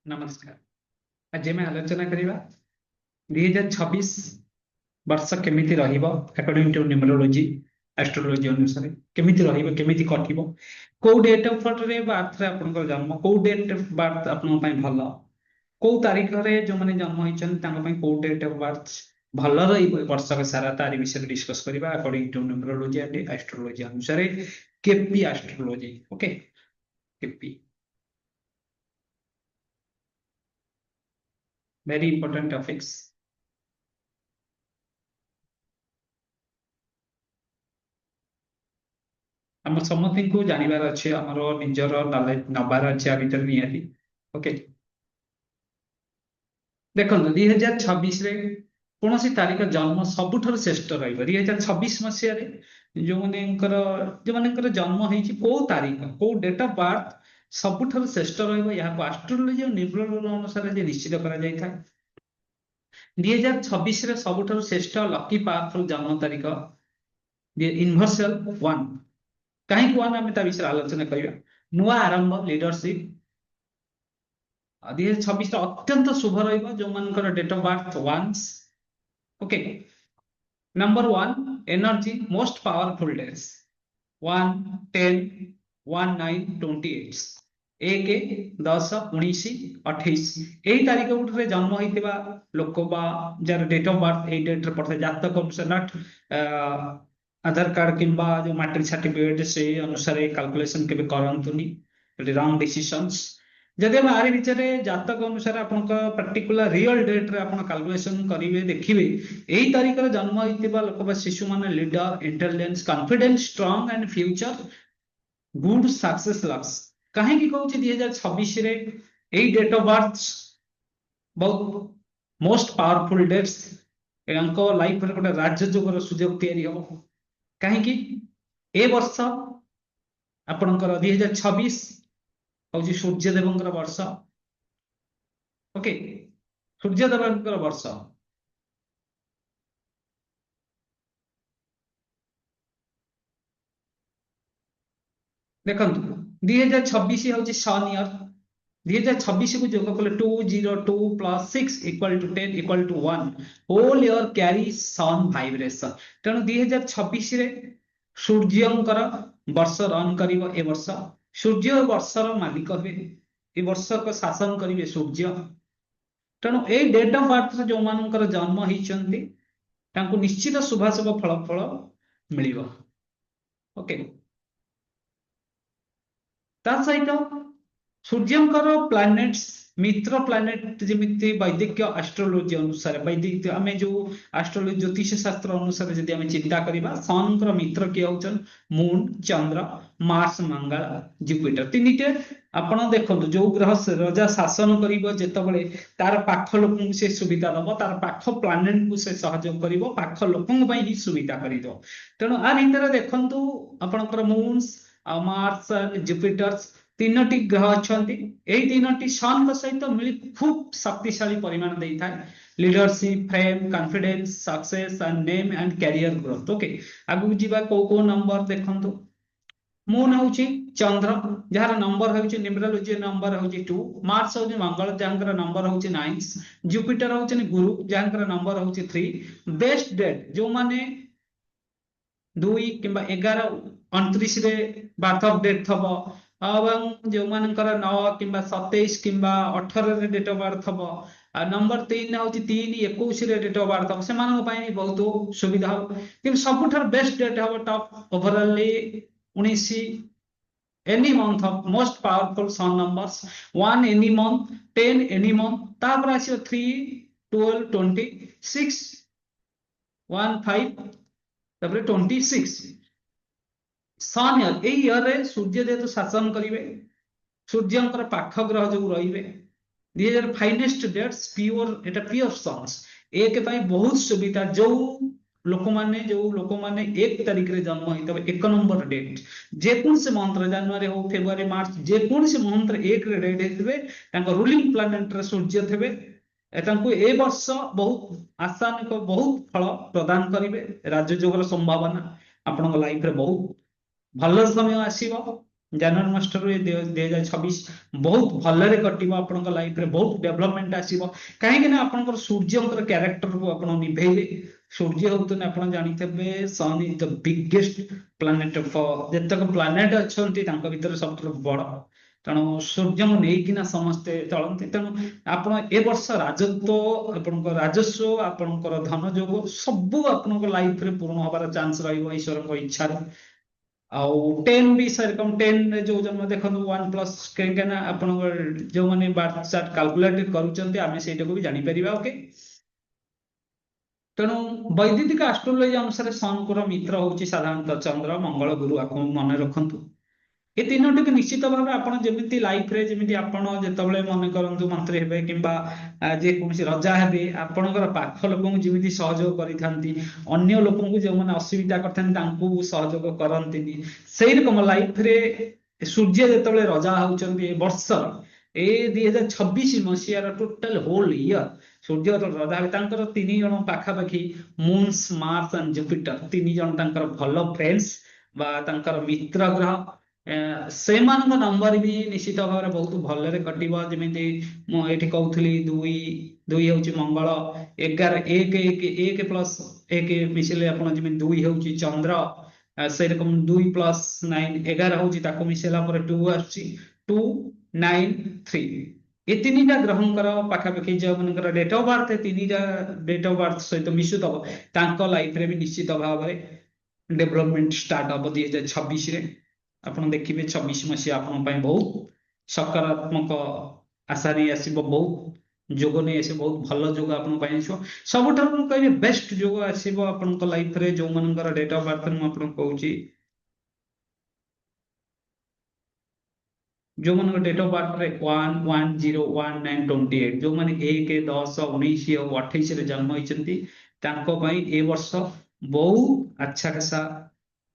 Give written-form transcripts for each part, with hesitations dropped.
नमस्कार। आज आम आलोचना करवा 2026 वर्ष केमिति रहिबो अकॉर्डिंग टू न्यूमरोलॉजी एस्ट्रोलॉजी अनुसार केमिति रहिबो केमिति कटिबो को डेट ऑफ बर्थ रे बार्थ रे आपनकर जन्म को डेट ऑफ बर्थ आपन पई भलो को तारीख रे जो माने जन्म होइछन तांग पई को डेट ऑफ बर्थ भलो रहिबो वर्ष का सारा तारी विषय डिस्कस करबा according to numerology and astrology अनुसार KP astrology okay KP very important topics. आम समस्त को जानवर अच्छे आमर निजर नॉलेज नबार अच्छे आ भीतर निहाती ओके देखो 2026 कौन सी तारीख जन्म सबुठ श्रेष्ठ रही मसीह जो मानकर जन्म हो तारीख को डेट ऑफ बर्थ सबुठ श्रेष्ठ रस्ट्रोलोजी और न्यूमरोलॉजी अनुसार निश्चित कर 2026 सबुठ श्रेष्ठ लकी पावरफुल जन्म तारीख यूनिवर्सल वन कहीं वन आम विषय आलोचना करवा नुआ आरंभ लीडरशिप 2026 अत्यंत शुभ रो मान date of birth once okay number one energy most powerful days 1 10 1 9 28 1 10 19 28 यही तारीख गुटे जन्म होता लोक जार डेट ऑफ बर्थ यही डेट पड़ता जातक अनुसार नट आधार कार्ड किंबा जो मैट्रिक सर्टिफिकेट से अनुसार कैलकुलेशन केबे करंतुनी रॉन्ग डिसीजंस जदि हम आरे विचारे जातक अनुसार आपन पर्टिकुलर रियल डेट रे आपन कैलकुलेशन करिवे देखिबे एही तारीख रे जन्म होइतिबा लोक बा शिशु माने leader intelligence confidence strong and future good success lux काहे की कहूची 2026 रे एही डेट ऑफ बर्थ बहुत मोस्ट पावरफुल डेट्स एंको लाइफ रे गोटे राजयोगर सुयोग तयारी हो कहीं ए वर्ष आपणकर 2026 हूँ सूर्यदेव वर्ष ओके सूर्यदेव वर्ष देखो 2026 हूँ सन इयर 2026 को जोग कले 202 + 6 = 10 = 1 होल इयर कैरी सन वाइब्रेशन तेणु 2026 सूर्यंकर वर्ष रन कर ए वर्ष सूर्य वर्षर मालिक हे ए वर्ष को शासन करेंगे सूर्य तेणु ए डेट ऑफ बर्थ जो मानकर जन्म होती निश्चित शुभाशुभ फल फल मिल ओके ता सहित सूर्यंकर प्लैनेट्स मित्र प्लैनेट जमी वैदिक एस्ट्रोलॉजी अनुसार वैदिक आम जो एस्ट्रोलॉजी ज्योतिष शास्त्र अनुसार जब आम चिंता करवा सन मित्र किए होचन मून चंद्र मार्स मंगल जुपिटर तीन टे आपण देखो जो ग्रह रजा शासन कर तार पाख लोक से सुविधा दब तार पाख प्लानेट को से सहयोग कर पाख लोक ही सुविधा कर तेणु आ भितर देखु आपणकर मून्स मार्स जुपिटर्स तीनोटी ग्रह अच्छा यही तीनोटी सन सहित मिली खूब शक्तिशाली परिमाण दे था leadership frame confidence success and name and career growth okay आगु जीवा को नंबर देखंतु मून हूँ चंद्र जार नंबर हूँ न्यूमरोलॉजी नंबर हूँ 2 मार्स हूँ मंगल जहां नंबर हूँ 9 जुपिटर हूँ गुरु जहां नंबर हूँ 3 बेस्ट डेट जो माने 2 कि 11 29 बर्थ ऑफ डेट थब जो मानकर 9 कि 27 कि 18 डेट ऑफ बर्थ हम नंबर 3 हूँ 3 21 डेट ऑफ बर्थ हम से बहुत सुविधा हम कि सबुठ बेस्ट डेट हम top overall 19 any month of most powerful sun numbers 1 any month 10 any month तापर आसीबो 3 12 26 1 5 तापर 26 सन इयर ए इयर रे सूर्य जेतु शासन करिवे सूर्यंकर पाख ग्रह जो रहिबे 2000 फाइनेस्ट डेट्स प्योर एटा प्योर सन्स एक पई बहुत सुविधा जो लोक माने 1 तारीख रे जन्म होइतबे 1 नंबर डेट जेकोन से मंत्र जनवरी हो फेब्रुआरी मार्च जेकोन से मंत्र 1 रे डेट हेतबे तांको रूलिंग प्लैनेट रे सूर्य थेबे एतांको ए वर्ष बहुत आसानिक बहुत फल प्रदान करिवे राजयोगर संभावना आपन लाइफ रे बहुत भल समय आसीबो ଜାନୁଆରୀ ମାସଠାରୁ ଏ 2026 ବହୁତ ଭଲରେ କଟିବ, ଆପଣଙ୍କ ଲାଇଫରେ ବହୁତ ଡେଭଲପମେଣ୍ଟ ଆସିବ। କାହିଁକି ନା ଆପଣଙ୍କର ସୂର୍ଯ୍ୟଙ୍କର କ୍ୟାରେକ୍ଟରକୁ ଆପଣ ନିଭେଇବେ। ସୂର୍ଯ୍ୟ ହଉଛନ୍ତି ଆପଣ ଜାଣିଥିବେ sun is the biggest planet of, ଯେତେକ ପ୍ଲାନେଟ ଅଛନ୍ତି ତାଙ୍କ ଭିତରେ ସବୁଠାରୁ ବଡ। ତେଣୁ ସୂର୍ଯ୍ୟଙ୍କୁ ନେଇକିନା ସମସ୍ତେ ଚଳନ୍ତି। ତେଣୁ ଆପଣ ଏ ବର୍ଷ ରାଜତ୍ୱ, ଆପଣଙ୍କ ରାଜସ୍ୱ, ଆପଣଙ୍କର ଧନ ଯୋଗ ସବୁ ଆପଣଙ୍କ ଲାଇଫରେ ପୂରଣ ହବାର ଚାନ୍ସ ରହିବ ଈଶ୍ୱରଙ୍କ ଇଚ୍ଛାରେ। ଆଉ 10 ବି ସେରକମ 10 ରେ ଯୋଉ ଜନ୍ମ ଦେଖନ୍ତୁ 1+, କାହିଁକି ନା ଆପଣଙ୍କ ଯୋଉମାନେ ବାର୍ଥ ଚାର୍ଟ କାଲକୁଲେଟ କରୁଛନ୍ତି ଆମେ ସେଇଟାକୁ ବି ଜାଣିପାରିବା। ଓକେ, ତେଣୁ ବୈଦିକ ଆଷ୍ଟ୍ରୋଲୋଜି ଅନୁସାରେ ସନଙ୍କର ମିତ୍ର ହଉଛି ସାଧାରଣତଃ ଚନ୍ଦ୍ର, ମଙ୍ଗଳ, ଗୁରୁ। ଆକୁ ମନେ ରଖନ୍ତୁ। ଏ ତିନୋଟିକୁ ନିଶ୍ଚିତ ଭାବେ ଆପଣ ଯେମିତି ଲାଇଫରେ, ଯେମିତି ଆପଣ ଯେତେବେଳେ ମନେ କରନ୍ତୁ ମନ୍ତ୍ରୀ ହେବେ କିମ୍ବା ଯେକୌଣସି ରଜା ହେବେ, ଆପଣଙ୍କର ପାଖ ଲୋକଙ୍କୁ ଯେମିତି ସହଯୋଗ କରିଥାନ୍ତି, ଅନ୍ୟ ଲୋକଙ୍କୁ ଯୋଉମାନେ ଅସୁବିଧା କରିଥାନ୍ତି ତାଙ୍କୁ ସହଯୋଗ କରନ୍ତିନି, ସେଇ ରକମ ଲାଇଫରେ ସୂର୍ଯ୍ୟ ଯେତେବେଳେ ରଜା ହଉଛନ୍ତି ଏ ବର୍ଷ, ଏ 2026 ଟୋଟାଲ ହୋଲ ଇୟର ସୂର୍ଯ୍ୟ ଯେତେବେଳେ ରଜା ହେବେ, ତାଙ୍କର 3 ଜଣ ପାଖାପାଖି ମୁନ୍ସ, ମାର୍ସ ଆଣ୍ଡ ଜୁପିଟର, 3 ଜଣ ତାଙ୍କର ଭଲ ଫ୍ରେଣ୍ଡସ୍ ବା ତାଙ୍କର ମିତ୍ର ଗ୍ରହ। ସେମାନଙ୍କ ନମ୍ବର ବି ନିଶ୍ଚିତ ଭାବରେ ବହୁତ ଭଲରେ କଟିବ। ଯେମିତି ମୁଁ ଏଇଠି କହୁଥିଲି, ଦୁଇ ଦୁଇ ହଉଛି ମଙ୍ଗଳ, 11 1 ମିଶିଲେ ଆପଣ ଯେମିତି 2 ହଉଛି ଚନ୍ଦ୍ର, ସେରକମ 2+9 11 ହଉଛି, ତାକୁ ମିଶେଇଲା ପରେ 2 ଆସୁଛି, 2 9 3। ଏ 3ଟା ଗ୍ରହଙ୍କର ପାଖାପାଖି ଯୋଉମାନଙ୍କର ଡେଟ୍ ଅଫ ବାର୍ଥ 3ଟା ଡେଟ୍ ଅଫ ବାର୍ଥ ସହିତ ମିଶୁଥିବ, ତାଙ୍କ ଲାଇଫରେ ବି ନିଶ୍ଚିତ ଭାବରେ ଡେଭଲପମେଣ୍ଟ ଷ୍ଟାର୍ଟ ହବ 2026ରେ। ଆପଣ ଦେଖିବେ 26 ଆପଣଙ୍କ ପାଇଁ ବହୁତ ସକାରାତ୍ମକ ଆଶା ନେଇ ଆସିବ, ବହୁତ ଯୋଗ ନେଇ ଆସିବ, ବହୁତ ଭଲ ଯୋଗ ଆପଣଙ୍କ ପାଇଁ ଆସିବ। ସବୁଠାରୁ ମୁଁ କହିବି ବେଷ୍ଟ ଯୋଗ ଆସିବ ଆପଣଙ୍କ ଲାଇଫରେ ଯୋଉମାନଙ୍କର ଡେଟ୍ ଅଫ ବାର୍ଥ ମୁଁ ଆପଣଙ୍କୁ କହୁଛି, ଯୋଉମାନଙ୍କ ଡେଟ୍ ଅଫ ବାର୍ଥରେ 1 1 0 1 9 28, ଯୋଉମାନେ 1 10 19 ଆଉ 28ରେ ଜନ୍ମ ହେଇଛନ୍ତି, ତାଙ୍କ ପାଇଁ ଏ ବର୍ଷ ବହୁତ ଆଚ୍ଛା ଖାସା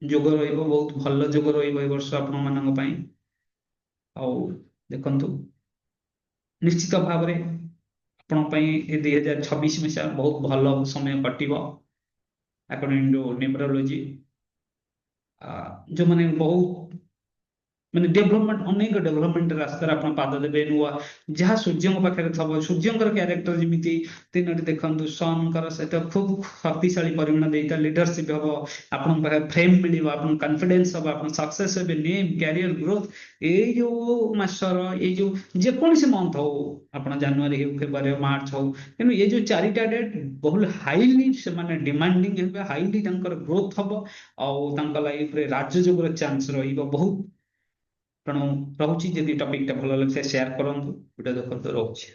ଯୋଗ ରହିବ, ବହୁତ ଭଲ ଯୋଗ ରହିବ ଏ ବର୍ଷ ଆପଣ ମାନଙ୍କ ପାଇଁ। ଆଉ ଦେଖନ୍ତୁ, ନିଶ୍ଚିତ ଭାବରେ ଆପଣଙ୍କ ପାଇଁ ଏ 2026 ବହୁତ ଭଲ ସମୟ କଟିବ ଆକର୍ଡିଂ ଟୁ ନ୍ୟୁମରୋଲୋଜି। ଯୋଉମାନେ ବହୁତ ମାନେ ଡେଭଲପମେଣ୍ଟ, ଅନେକ ଡେଭଲପମେଣ୍ଟ ରାସ୍ତାରେ ଆପଣ ପାଦ ଦେବେ। ନୂଆ ଯାହା ସୂର୍ଯ୍ୟଙ୍କ ପାଖରେ ଥବ, ସୂର୍ଯ୍ୟଙ୍କର କ୍ୟାରେକ୍ଟର ଯେମିତି 3ଟି ଦେଖନ୍ତୁ, ସନଙ୍କର ସହିତ ଖୁବ ଶକ୍ତିଶାଳୀ ପରିମାଣ ଦେଇତା ଲିଡରସିପ ହବ, ଆପଣଙ୍କ ପାଖରେ ଫ୍ରେମ ମିଳିବ, ଆପଣଙ୍କ କନଫିଡେନ୍ସ ହବ, ଆପଣ ସକ୍ସେସ ହେବେ, ନେମ କ୍ୟାରିୟର ଗ୍ରୋଥ। ଏଇ ଯୋଉ ମାସର, ଏଇ ଯୋଉ ଯେକୌଣସି ମନ୍ଥ ହଉ, ଆପଣ ଜାନୁଆରୀ ହଉ, ଫେବୃଆରୀ ହଉ, ମାର୍ଚ୍ଚ ହଉ, କିନ୍ତୁ ଏ ଯୋଉ 4ଟା ଡେଟ୍ ବହୁତ ହାଇଲି ସେମାନେ ଡିମାଣ୍ଡିଂ ହେବେ, ହାଇଲି ତାଙ୍କର ଗ୍ରୋଥ ହବ, ଆଉ ତାଙ୍କ ଲାଇଫରେ ରାଜଯୋଗର ଚାନ୍ସ ରହିବ ବହୁତ। ତେଣୁ ରହୁଛି, ଯଦି ଟପିକଟା ଭଲ ଲାଗିଲା ସେୟାର କରନ୍ତୁ, ଭିଡିଓ ଦେଖନ୍ତୁ, ରହୁଛି।